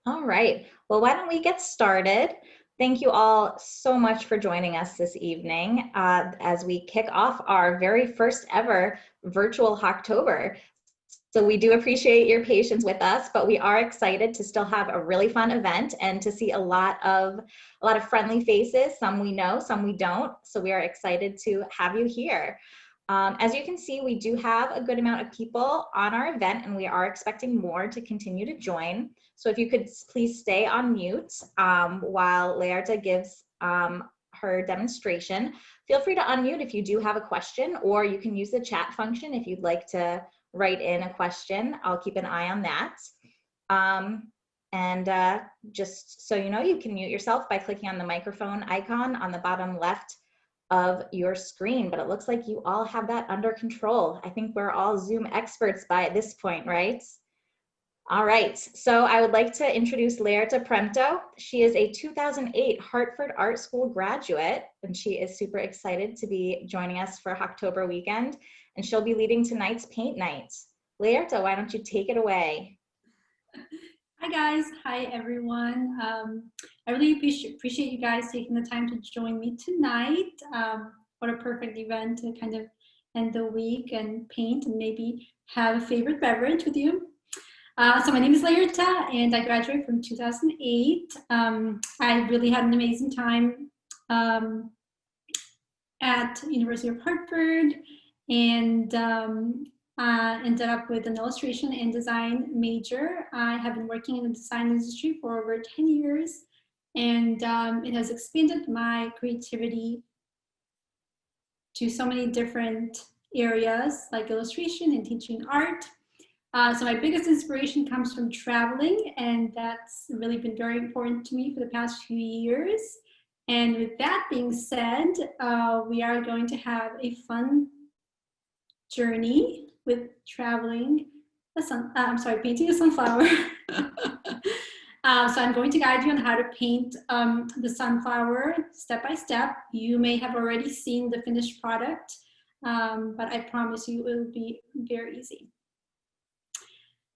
All right. Well, why don't we get started? Thank you all so much for joining us this evening as we kick off our very first ever virtual Hacktober. So we do appreciate your patience with us, but we are excited to still have a really fun event and to see a lot of friendly faces. Some we know, some we don't. So we are excited to have you here. As you can see, we do have a good amount of people on our event, and we are expecting more to continue to join. So if you could please stay on mute while Laerta gives her demonstration. Feel free to unmute if you do have a question, or you can use the chat function if you'd like to write in a question. I'll keep an eye on that. Just so you know, you can mute yourself by clicking on the microphone icon on the bottom left of your screen, but it looks like you all have that under control. I think we're all Zoom experts by this point, right? All right, so I would like to introduce Laerta Premto. She is a 2008 Hartford Art School graduate, and she is super excited to be joining us for Hacktober weekend, and she'll be leading tonight's paint night. Laerta, why don't you take it away? Hi guys, hi everyone. I really appreciate you guys taking the time to join me tonight. What a perfect event to kind of end the week and paint and maybe have a favorite beverage with you. So my name is Laerta and I graduated from 2008. I really had an amazing time at University of Hartford and ended up with an illustration and design major. I have been working in the design industry for over 10 years, and it has expanded my creativity to so many different areas like illustration and teaching art. So my biggest inspiration comes from traveling, and that's really been very important to me for the past few years. And with that being said, we are going to have a fun journey with traveling painting a sunflower. So I'm going to guide you on how to paint the sunflower step by step. You may have already seen the finished product, but I promise you it will be very easy.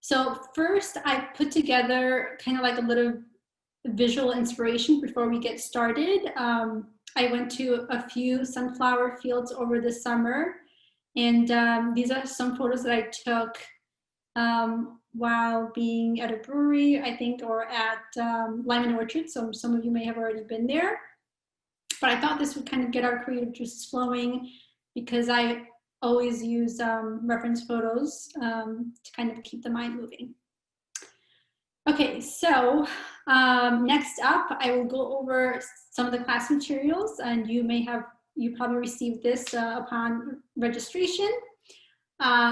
So first I put together kind of like a little visual inspiration before we get started. I went to a few sunflower fields over the summer. And these are some photos that I took while being at a brewery, I think, or at Lyman Orchard. So some of you may have already been there. But I thought this would kind of get our creative juices flowing because I always use reference photos to kind of keep the mind moving. Okay, so next up, I will go over some of the class materials, and you probably received this upon registration.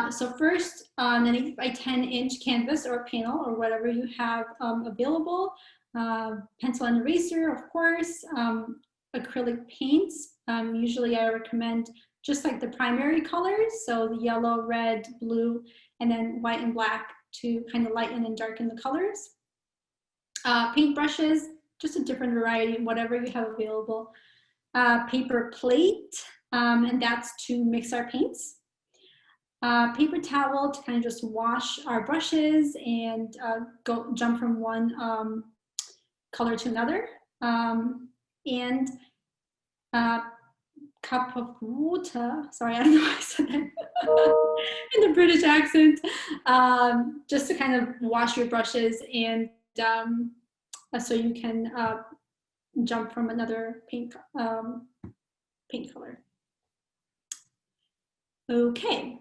So first, an 8 by 10-inch canvas or panel or whatever you have available, pencil and eraser, of course, acrylic paints. Usually I recommend just like the primary colors, so the yellow, red, blue, and then white and black to kind of lighten and darken the colors. Paint brushes, just a different variety, whatever you have available. Paper plate, and that's to mix our paints. Paper towel to kind of just wash our brushes and jump from one color to another. And cup of water, sorry, I don't know why I said that in the British accent, just to kind of wash your brushes and so you can jump from another paint color. Okay,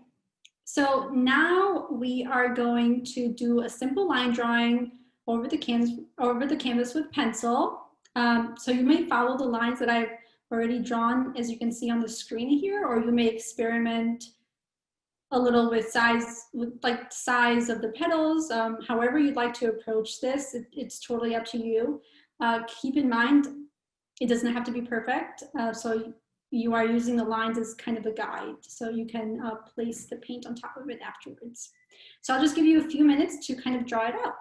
so now we are going to do a simple line drawing over the canvas with pencil. So you may follow the lines that I've already drawn, as you can see on the screen here, or you may experiment a little with size of the petals. However you'd like to approach this, it's totally up to you. Keep in mind, it doesn't have to be perfect. So you are using the lines as kind of a guide, so you can place the paint on top of it afterwards. So I'll just give you a few minutes to kind of draw it out.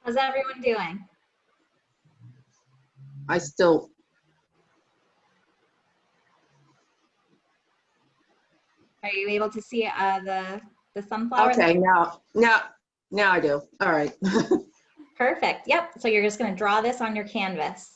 How's everyone doing? I still, Are you able to see the sunflower? okay, now I do. All right. Perfect. Yep. So you're just going to draw this on your canvas.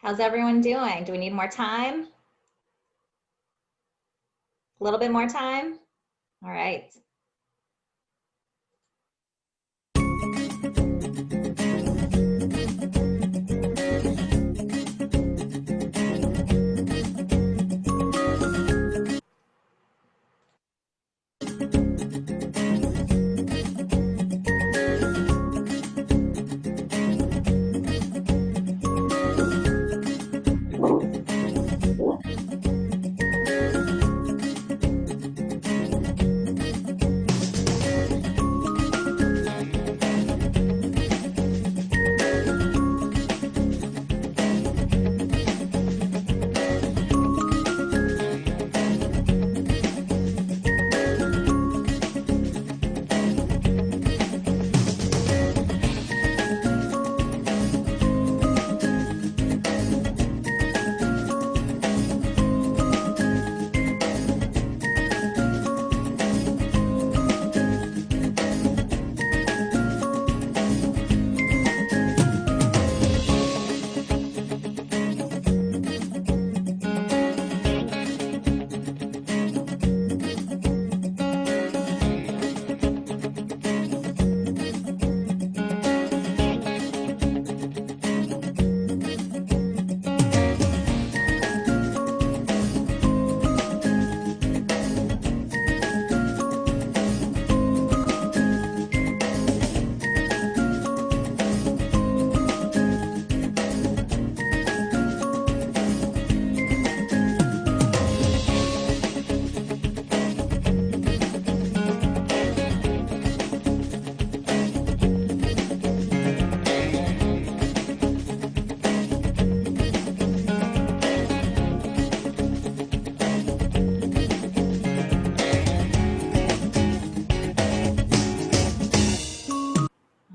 How's everyone doing? Do we need more time? A little bit more time? All right.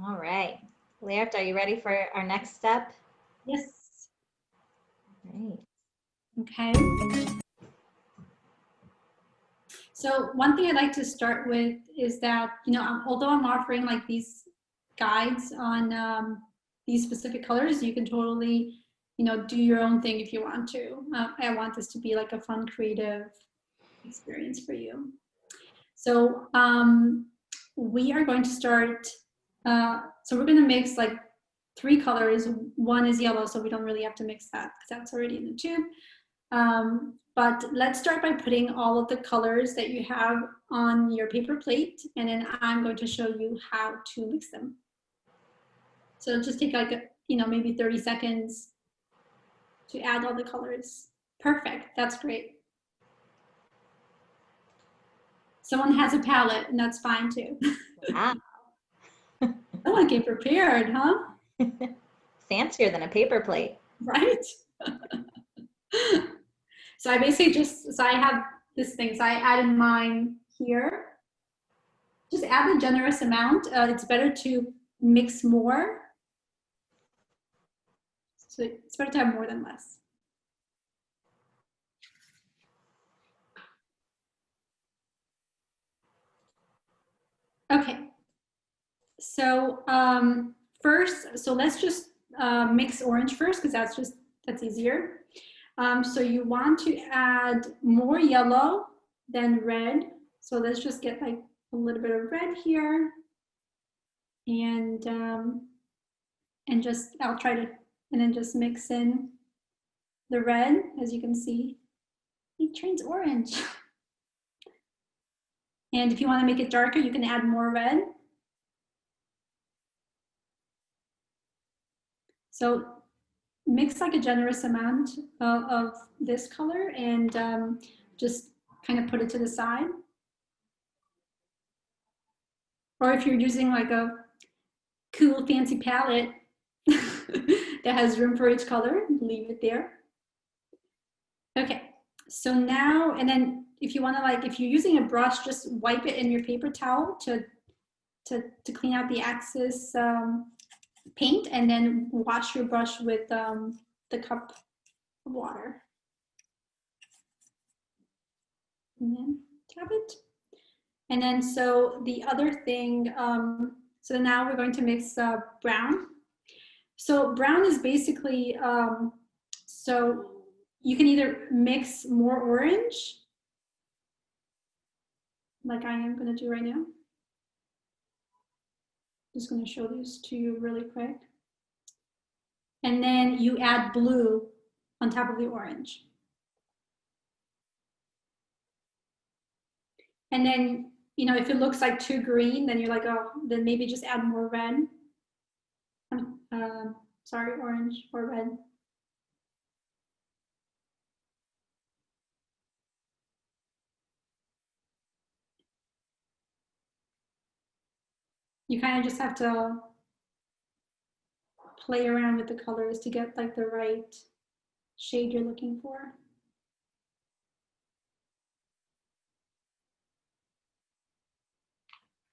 All right. Laerta, are you ready for our next step? Yes. Great. Okay. So one thing I'd like to start with is that, although I'm offering like these guides on these specific colors, you can totally, do your own thing if you want to. I want this to be like a fun, creative experience for you. So we are going to start, so we're going to mix like 3 colors. 1 is yellow, so we don't really have to mix that because that's already in the tube. But let's start by putting all of the colors that you have on your paper plate, and then I'm going to show you how to mix them. So it'll just take like, maybe 30 seconds to add all the colors. Perfect, that's great. Someone has a palette, and that's fine too. Wow. Someone came prepared, huh? Fancier than a paper plate. Right? So I basically I have this thing, so I added mine here. Just add a generous amount. It's better to mix more. So it's better to have more than less. Okay. So first, so let's just mix orange first, because that's easier. So you want to add more yellow than red. So let's just get like a little bit of red here, and just I'll try to, and then just mix in the red. As you can see, it turns orange. And if you want to make it darker, you can add more red. So mix like a generous amount of this color, and just kind of put it to the side. Or if you're using like a cool fancy palette that has room for each color, leave it there. Okay, so now, and then if you want to, like, if you're using a brush, just wipe it in your paper towel to clean out the excess paint, and then wash your brush with the cup of water. And then tap it. And then, so the other thing, so now we're going to mix brown. So brown is basically, so you can either mix more orange, like I am going to do right now. Just going to show these to you really quick. And then you add blue on top of the orange. And then, if it looks like too green, then you're like, oh, then maybe just add more red. Sorry, orange or red. You kind of just have to play around with the colors to get like the right shade you're looking for.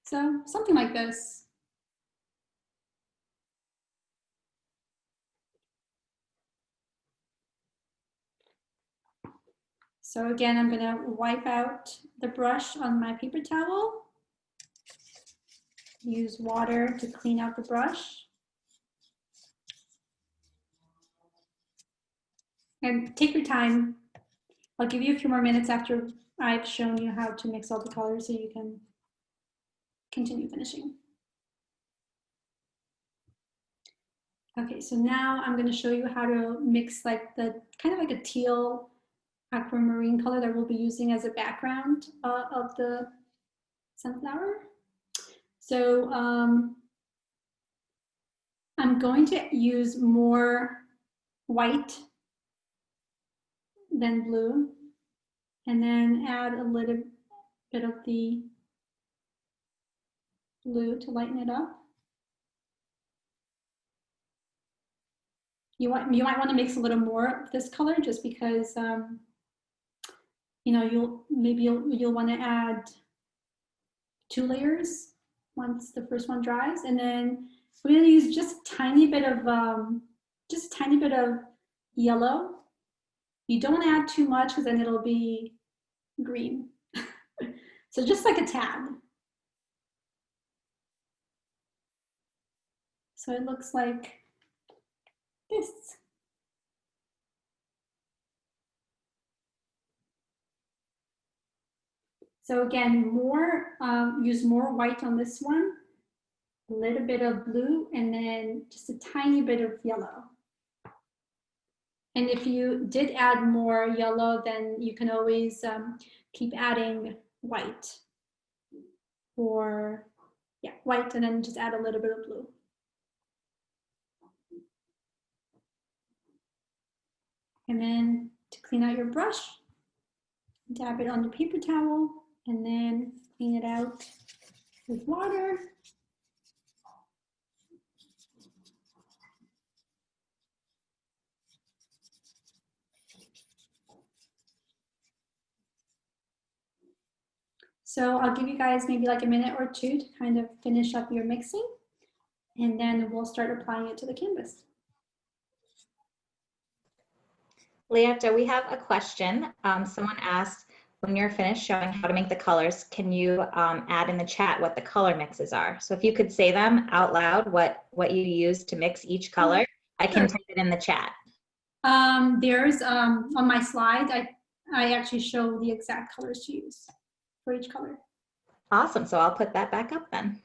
So something like this. So again, I'm gonna wipe out the brush on my paper towel. Use water to clean out the brush. And take your time. I'll give you a few more minutes after I've shown you how to mix all the colors so you can continue finishing. Okay, so now I'm going to show you how to mix like the kind of like a teal aquamarine color that we'll be using as a background of the sunflower. So I'm going to use more white than blue, and then add a little bit of the blue to lighten it up. You might want to mix a little more of this color just because you'll want to add 2 layers once the first one dries, and then we're going to use just a tiny bit of yellow. You don't add too much because then it'll be green. So just like a tad. So it looks like this. So again, use more white on this one, a little bit of blue, and then just a tiny bit of yellow. And if you did add more yellow, then you can always keep adding white. Or, yeah, white, and then just add a little bit of blue. And then to clean out your brush, dab it on the paper towel, and then clean it out with water. So I'll give you guys maybe like a minute or two to kind of finish up your mixing, and then we'll start applying it to the canvas. Laerta, we have a question. Someone asked, when you're finished showing how to make the colors, can you add in the chat what the color mixes are? So if you could say them out loud, what you use to mix each color, I can type it in the chat. There's on my slide, I actually show the exact colors to use for each color. Awesome. So I'll put that back up then.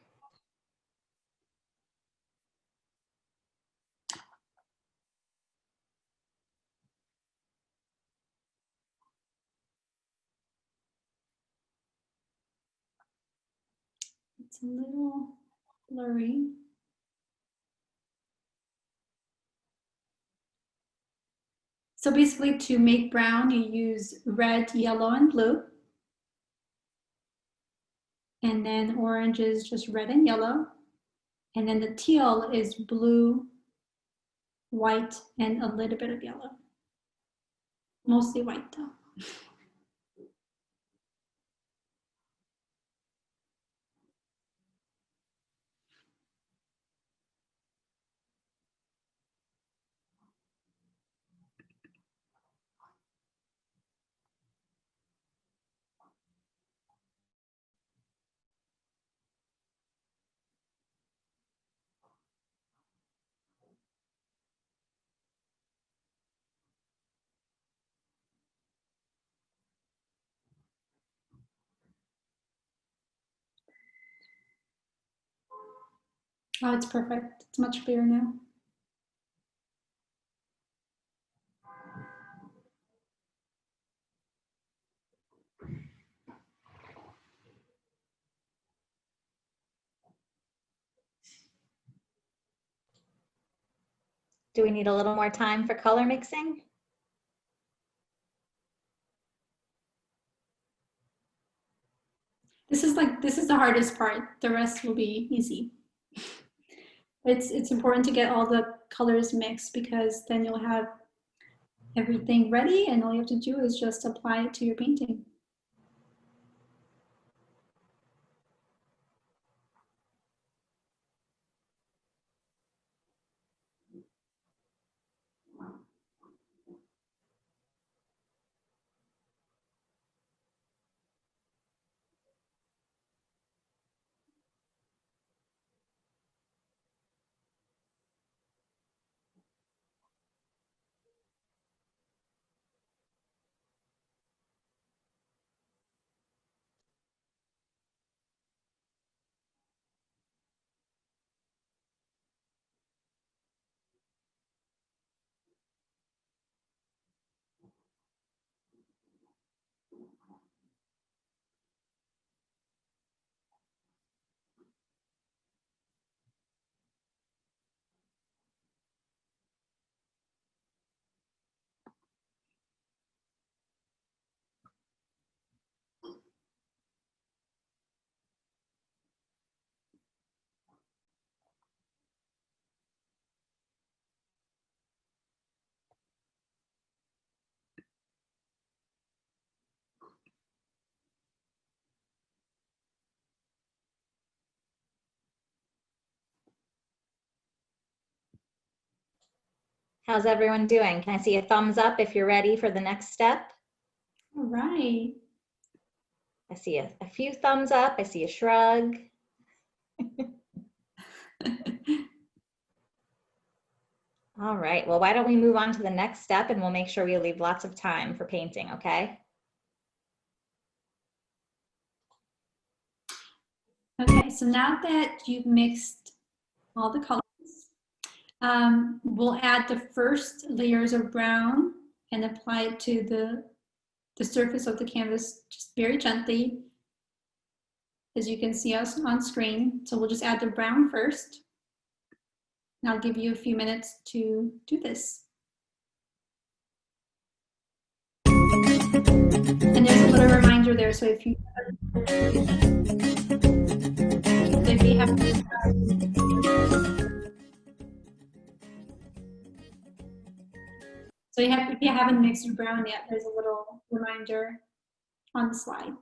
It's a little blurry. So basically, to make brown, you use red, yellow, and blue. And then orange is just red and yellow. And then the teal is blue, white, and a little bit of yellow. Mostly white though. Oh, it's perfect. It's much clearer now. Do we need a little more time for color mixing? This is the hardest part. The rest will be easy. It's important to get all the colors mixed, because then you'll have everything ready and all you have to do is just apply it to your painting. How's everyone doing? Can I see a thumbs up if you're ready for the next step? All right. I see a few thumbs up. I see a shrug. All right, well, why don't we move on to the next step, and we'll make sure we leave lots of time for painting, okay? Okay, so now that you've mixed all the colors. We'll add the first layers of brown and apply it to the surface of the canvas just very gently, as you can see us on screen. So we'll just add the brown first. And I'll give you a few minutes to do this. And there's a little reminder there, so if you have so if you haven't mixed your brown yet, there's a little reminder on the slide.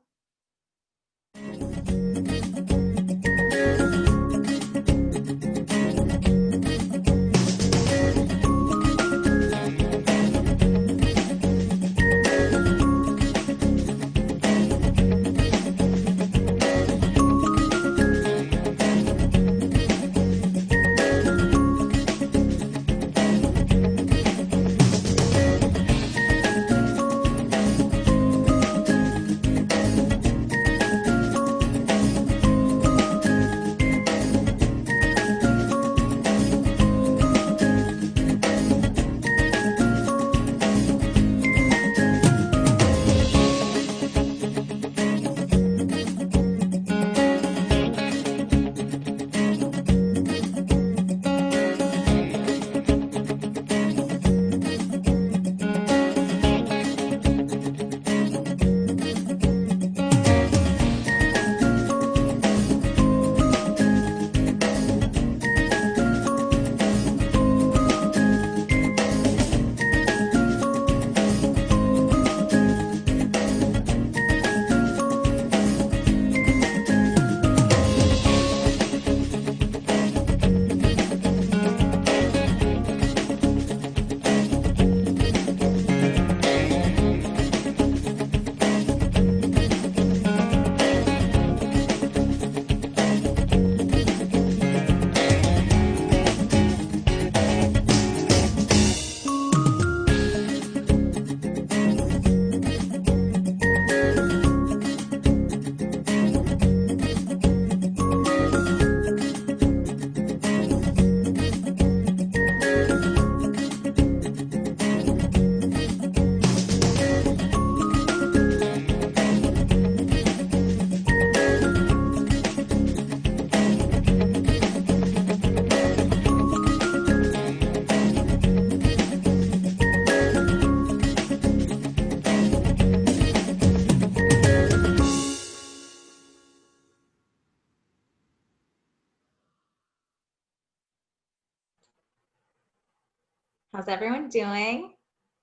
How's everyone doing?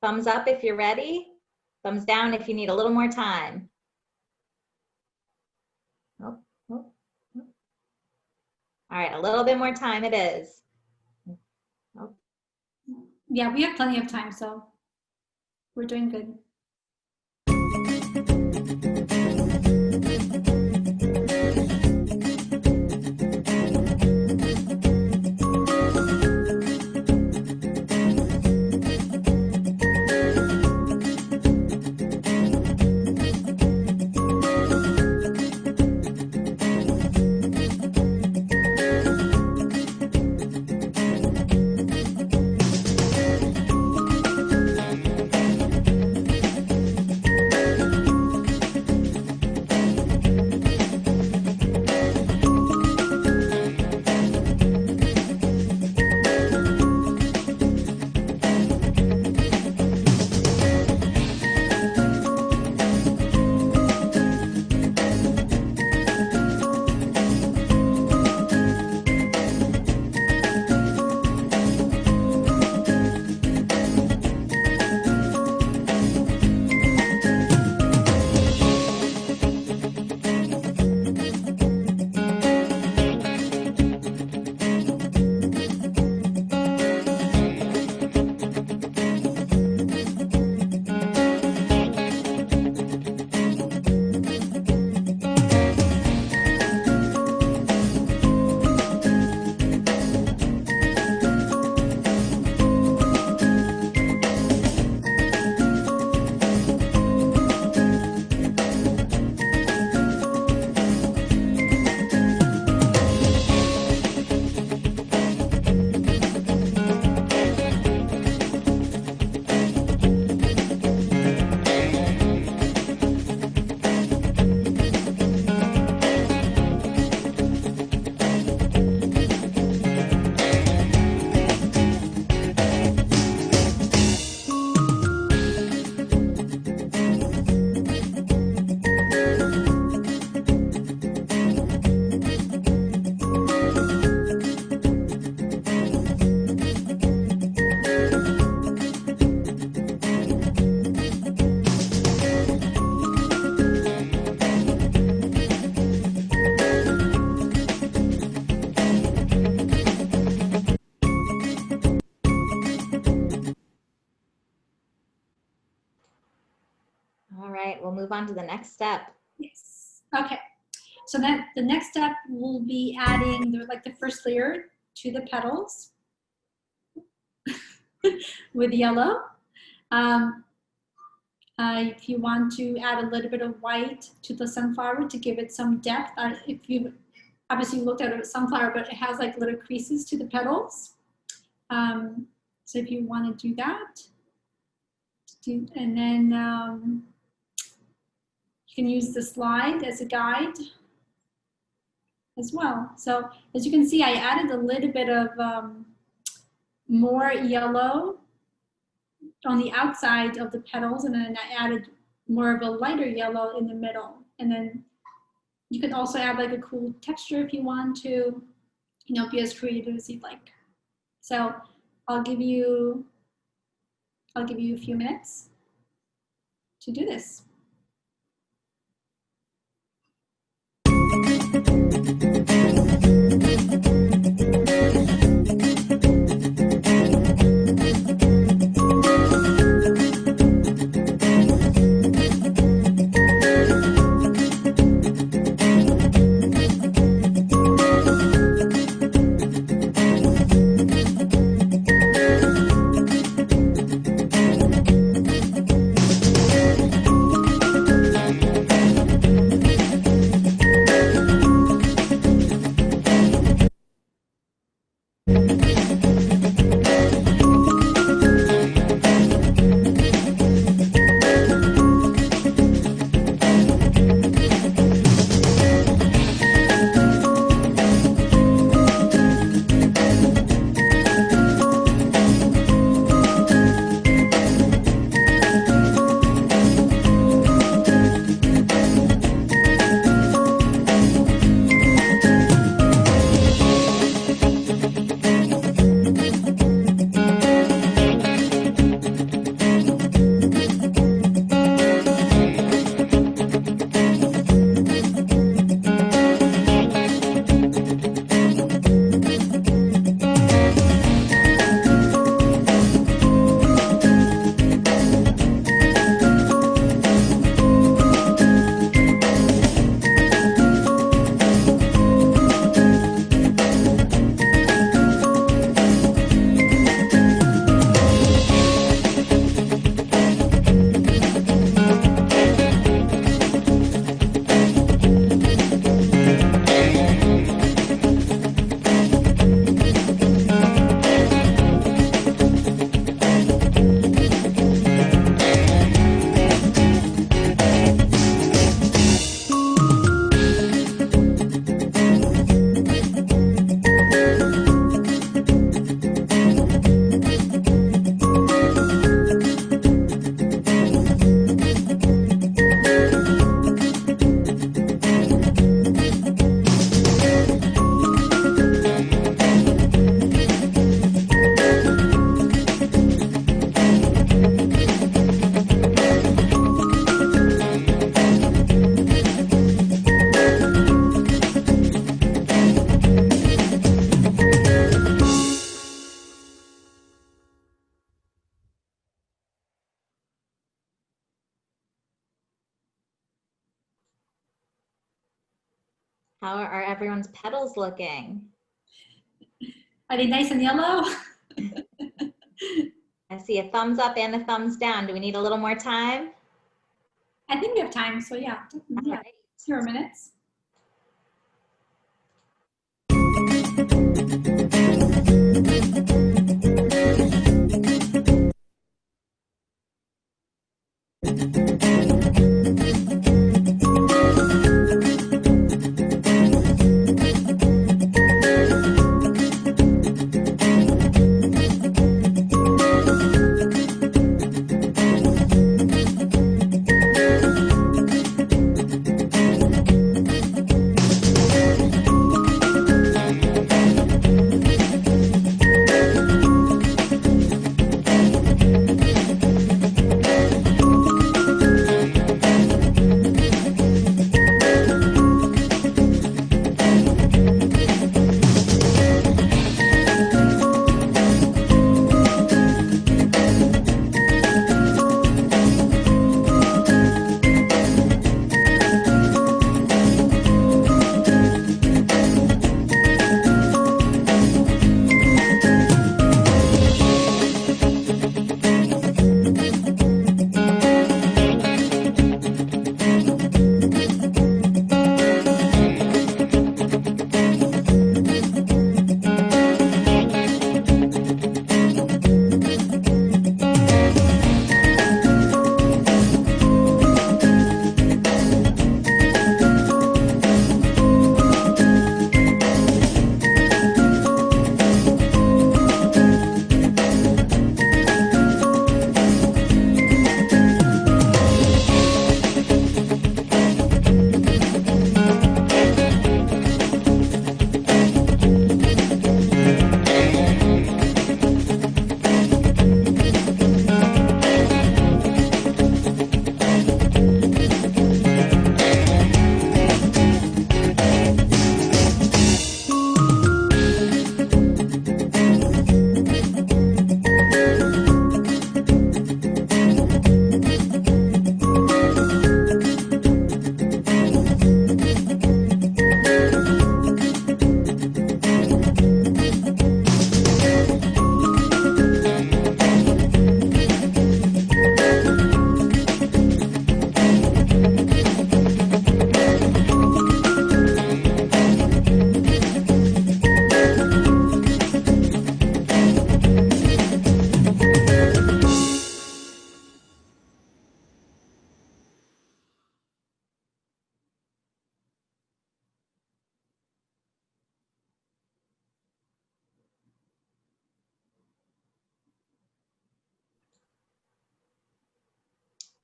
Thumbs up if you're ready. Thumbs down if you need a little more time. Oh, oh, oh. All right, a little bit more time it is. Oh. Yeah, we have plenty of time, so we're doing good. on to the next step. Yes. Okay. So then the next step will be adding the first layer to the petals with yellow. If you want to add a little bit of white to the sunflower to give it some depth, if you obviously looked at a sunflower, but it has like little creases to the petals. So if you want to do that, and then you can use the slide as a guide as well. So as you can see, I added a little bit of more yellow on the outside of the petals, and then I added more of a lighter yellow in the middle. And then you can also add like a cool texture if you want to, be as creative as you'd like. So I'll give you a few minutes to do this. How are everyone's petals looking? Are they nice and yellow? I see a thumbs up and a thumbs down. Do we need a little more time? I think we have time, so yeah, All right. 0 minutes.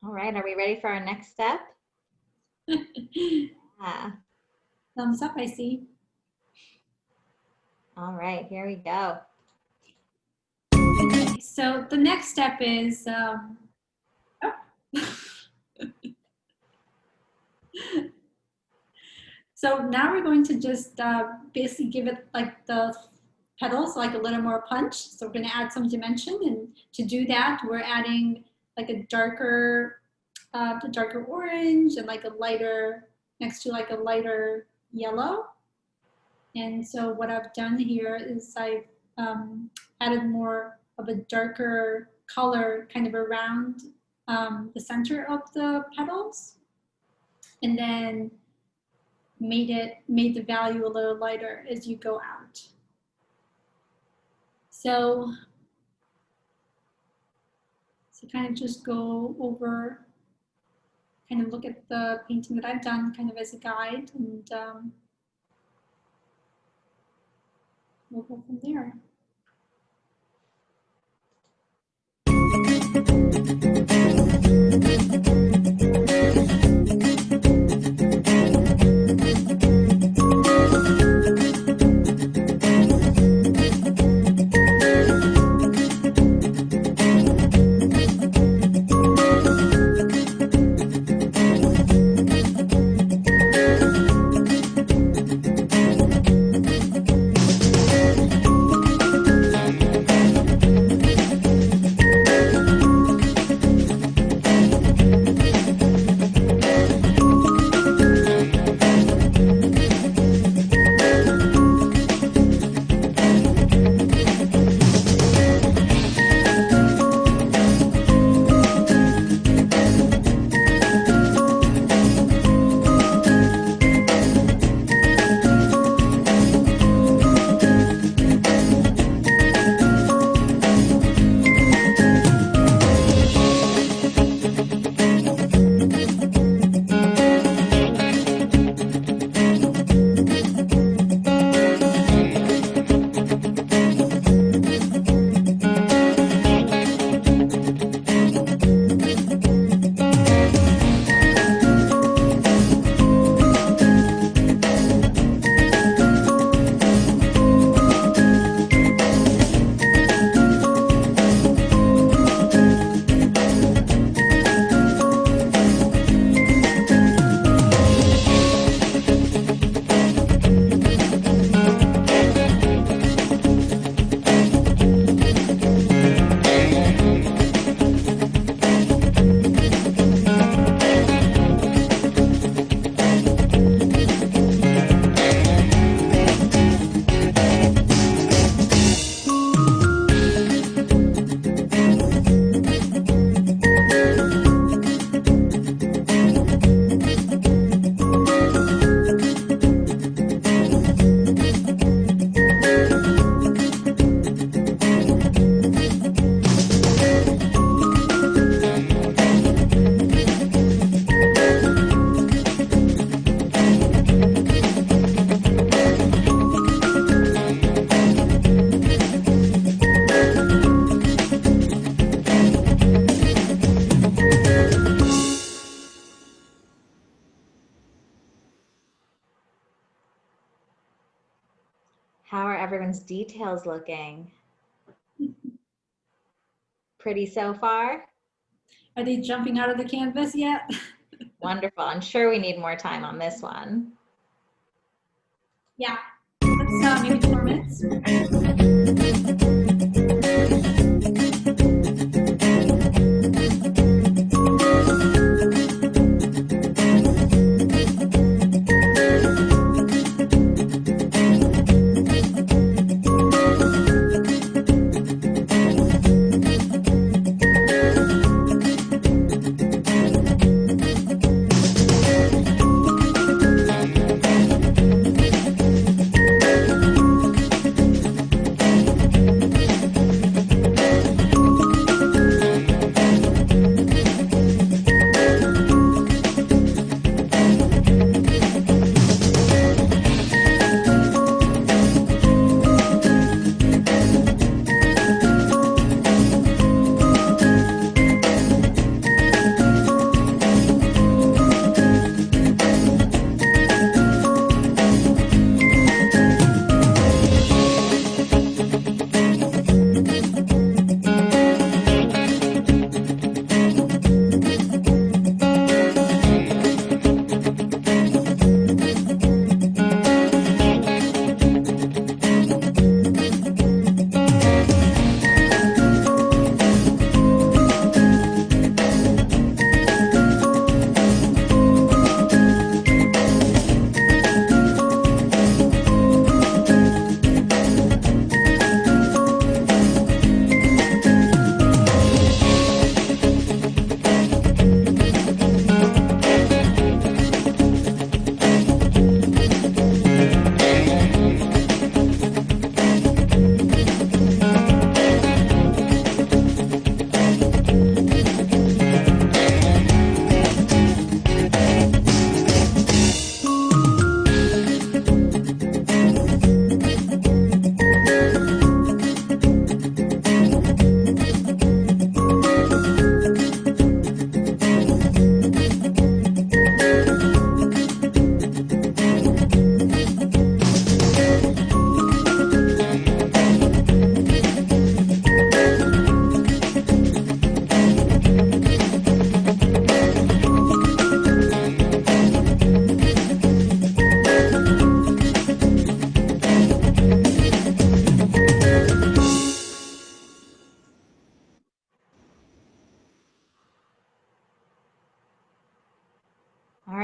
All right, are we ready for our next step? Yeah. Thumbs up, I see. All right, here we go. Okay, so the next step is, so now we're going to just basically give it like the petals like a little more punch. So we're going to add some dimension, and to do that, we're adding like a darker orange and like a lighter next to like a lighter yellow. And so what I've done here is I've added more of a darker color kind of around the center of the petals, and then made the value a little lighter as you go out. So kind of just go over, kind of look at the painting that I've done kind of as a guide, and we'll go from there. How are everyone's details looking? Pretty so far? Are they jumping out of the canvas yet? Wonderful. I'm sure we need more time on this one. Yeah, let's maybe 2 more minutes.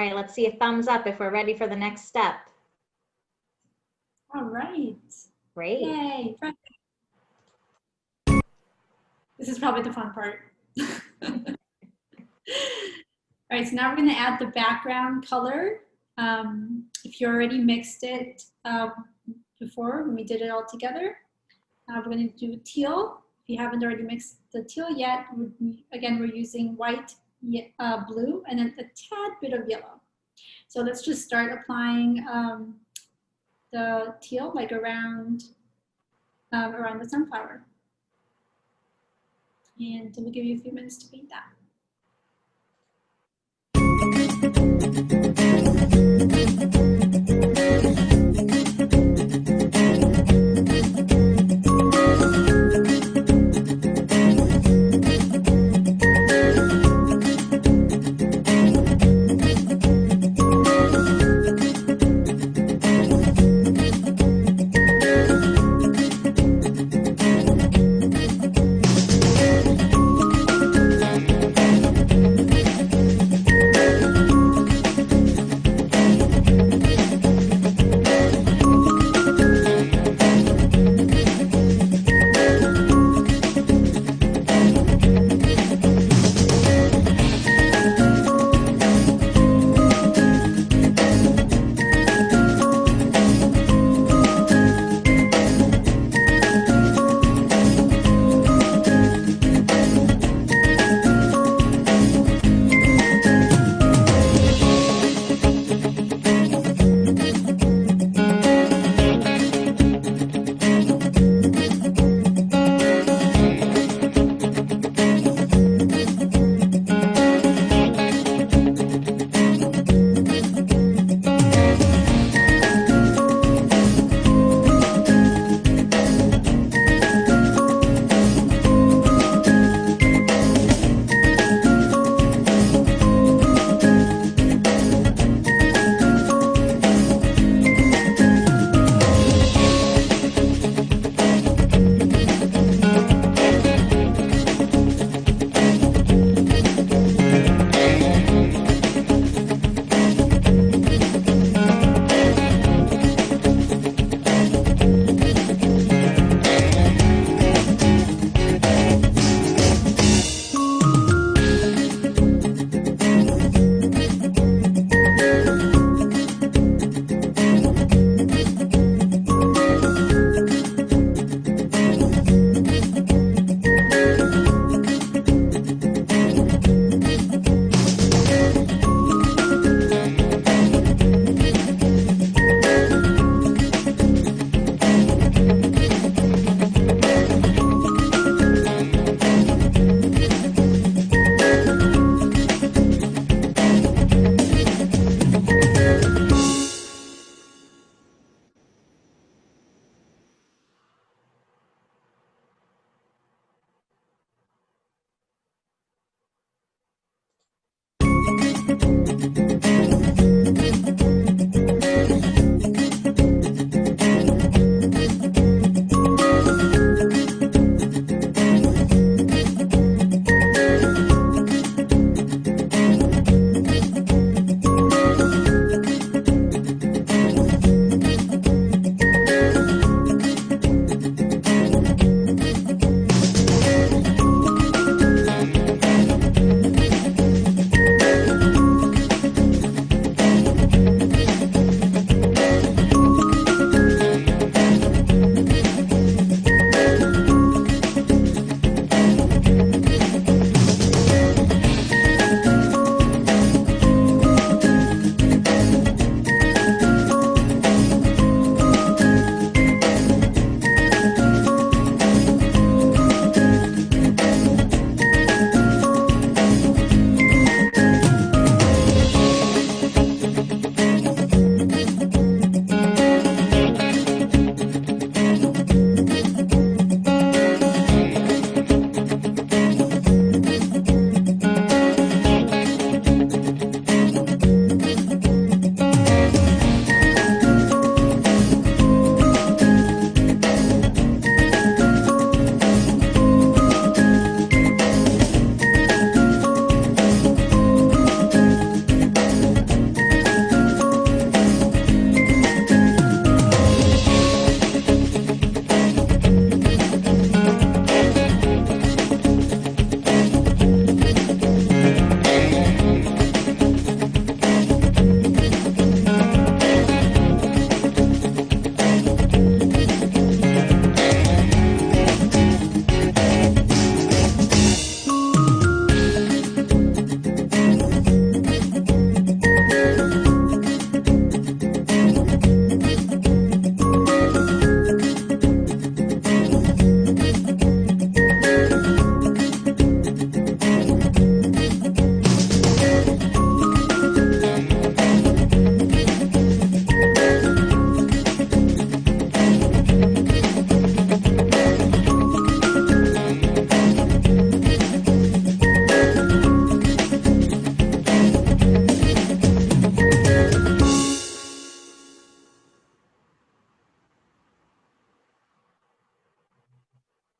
right, let's see a thumbs up if we're ready for the next step. All right. Great. Yay. This is probably the fun part. All right, so now we're going to add the background color. If you already mixed it before when we did it all together, we're going to do teal. If you haven't already mixed the teal yet, again, we're using white, blue, and then a tad bit of yellow. So let's just start applying the teal like around the sunflower. And we'll give you a few minutes to paint that.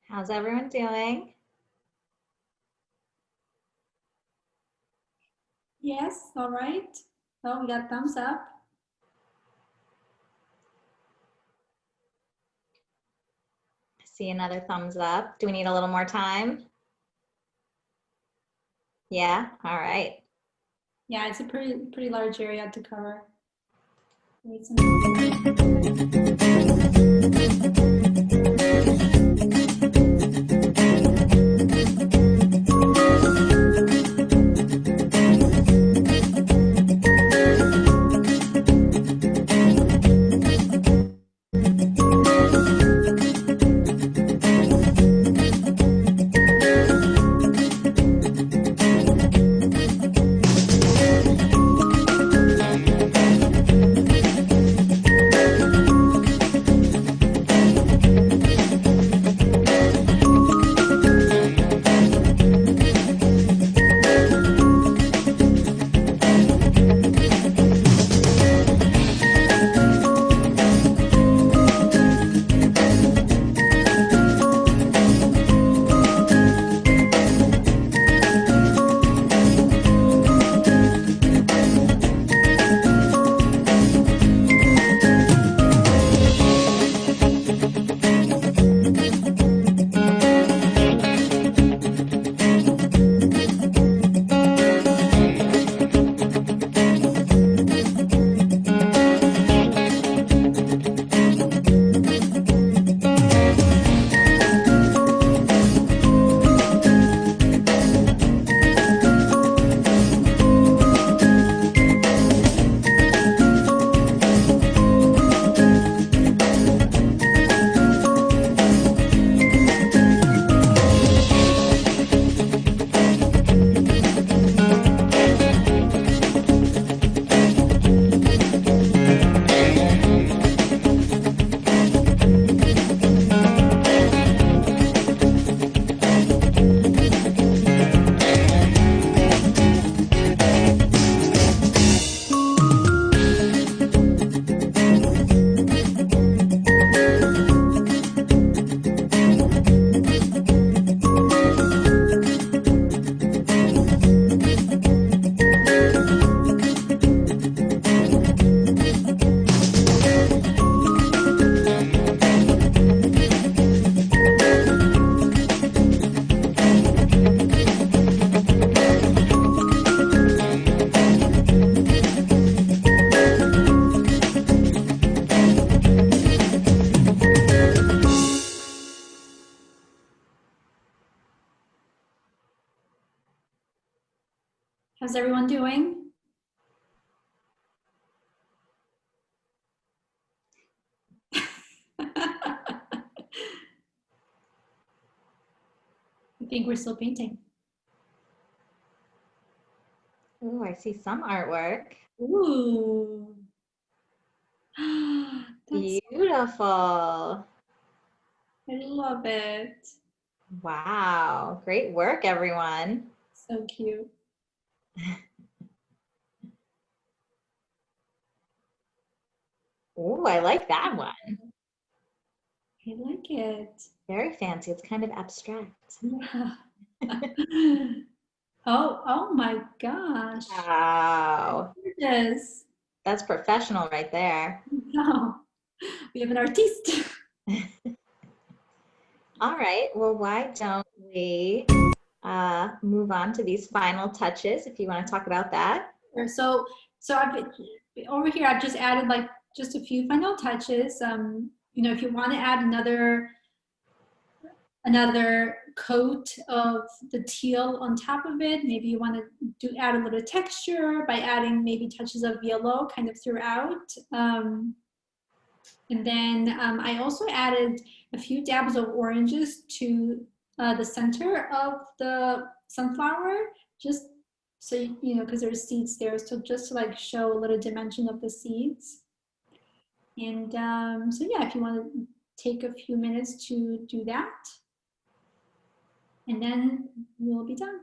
How's everyone doing? Yes, all right. Oh, we got thumbs up. I see another thumbs up. Do we need a little more time? Yeah, all right. Yeah, it's a pretty large area to cover. Wait some How's everyone doing? I think we're still painting. Ooh, I see some artwork. Ooh. That's, Beautiful. I love it. Wow, great work, everyone. So cute. Ooh, I like that one. I like it. Very fancy. It's kind of abstract. Yeah. Oh my gosh. Wow, Yes. that's professional right there. No. We have an artiste. All right, well, why don't we move on to these final touches if you want to talk about that? So I've over here. I've just added like just a few final touches. You know, if you want to add another coat of the teal on top of it, maybe you want to add a little texture by adding maybe touches of yellow kind of throughout. And then I also added a few dabs of oranges to the center of the sunflower, just so you know, because there's seeds there, so just to like show a little dimension of the seeds. And so yeah, if you want to take a few minutes to do that, and then we'll be done.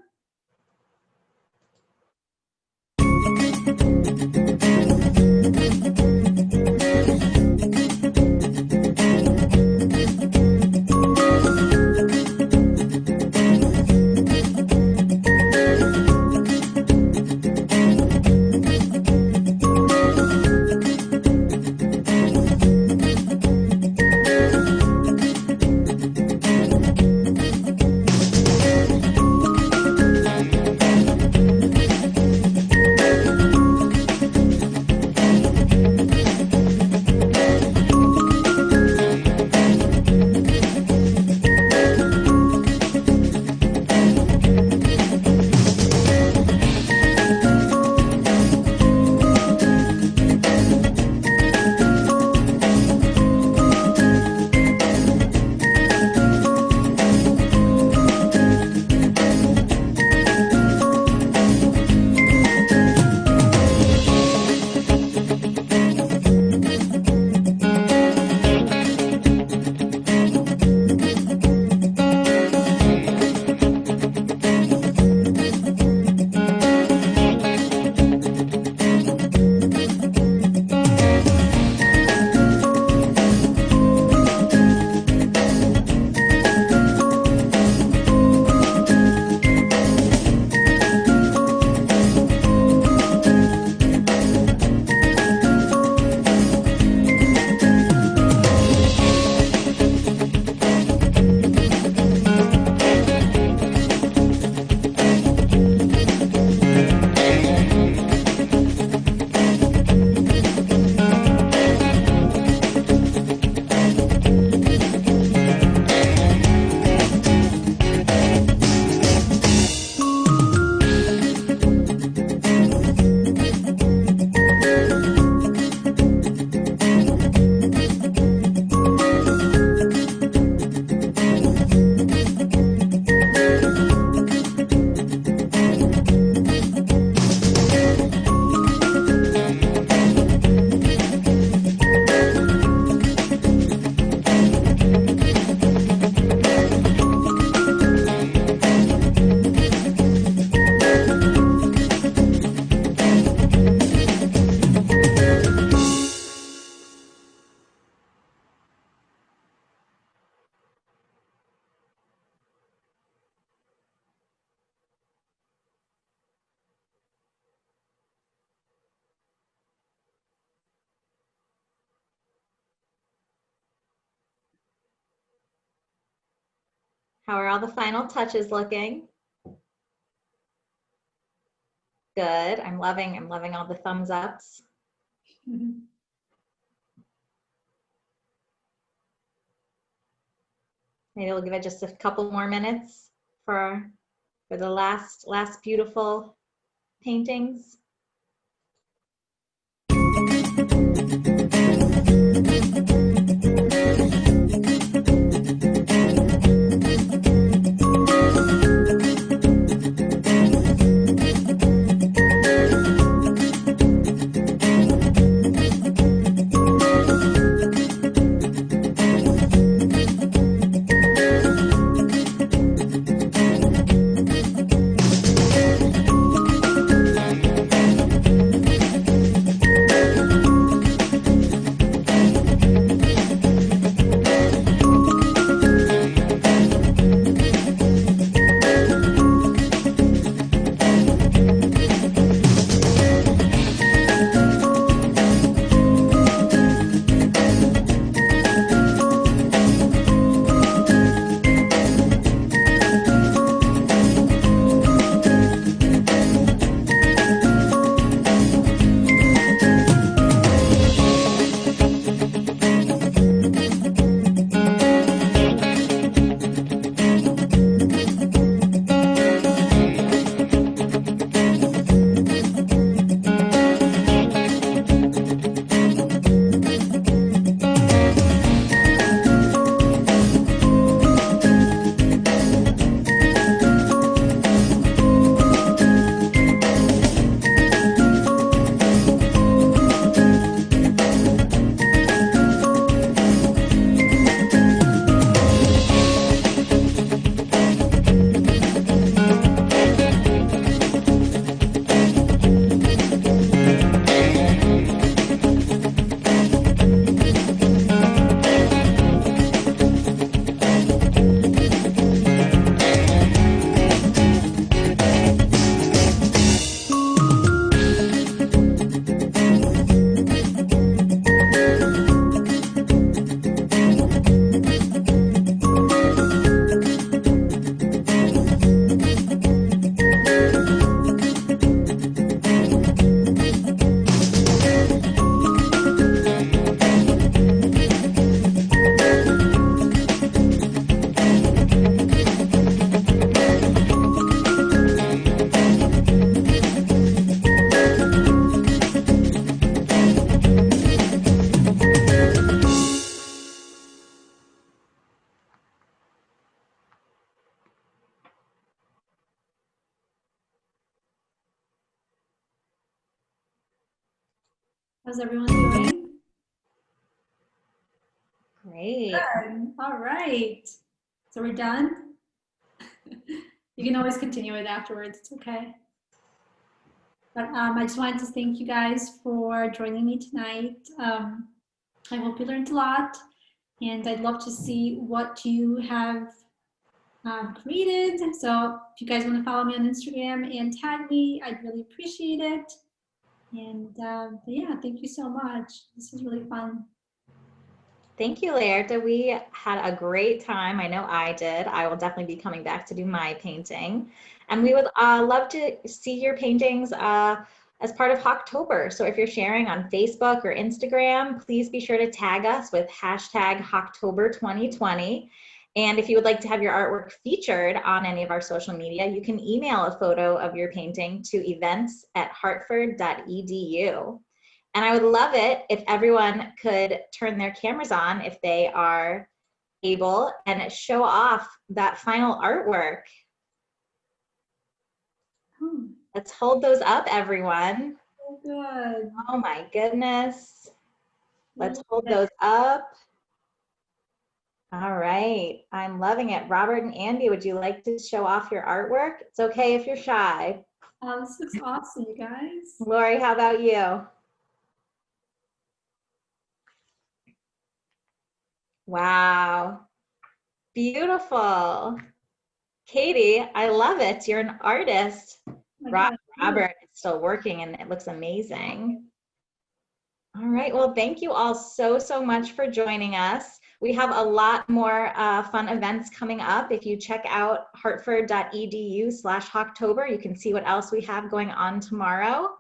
How are all the final touches looking? Good. I'm loving all the thumbs ups. Maybe we'll give it just a couple more minutes for the last beautiful paintings. How's everyone doing? Great. Good. All right. So we're done? You can always continue it afterwards. It's okay. But I just wanted to thank you guys for joining me tonight. I hope you learned a lot, and I'd love to see what you have created. So if you guys want to follow me on Instagram and tag me, I'd really appreciate it. And but yeah, thank you so much. This was really fun. Thank you, Laerta. We had a great time. I know I did. I will definitely be coming back to do my painting. And we would love to see your paintings as part of Hocktober. So if you're sharing on Facebook or Instagram, please be sure to tag us with hashtag Hocktober2020. And if you would like to have your artwork featured on any of our social media, you can email a photo of your painting to events@hartford.edu. And I would love it if everyone could turn their cameras on if they are able and show off that final artwork. Let's hold those up, everyone. Oh, good. Oh my goodness. Let's hold those up. All right, I'm loving it. Robert and Andy, would you like to show off your artwork? It's okay if you're shy. This looks awesome, you guys. Lori, how about you? Wow, beautiful. Katie, I love it. You're an artist. Robert is still working and it looks amazing. All right. Well, thank you all so, so much for joining us. We have a lot more fun events coming up. If you check out hartford.edu/Hocktober, you can see what else we have going on tomorrow.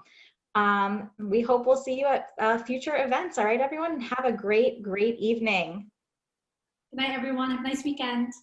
We hope we'll see you at future events. All right, everyone. Have a great, great evening. Good night, everyone. Have a nice weekend.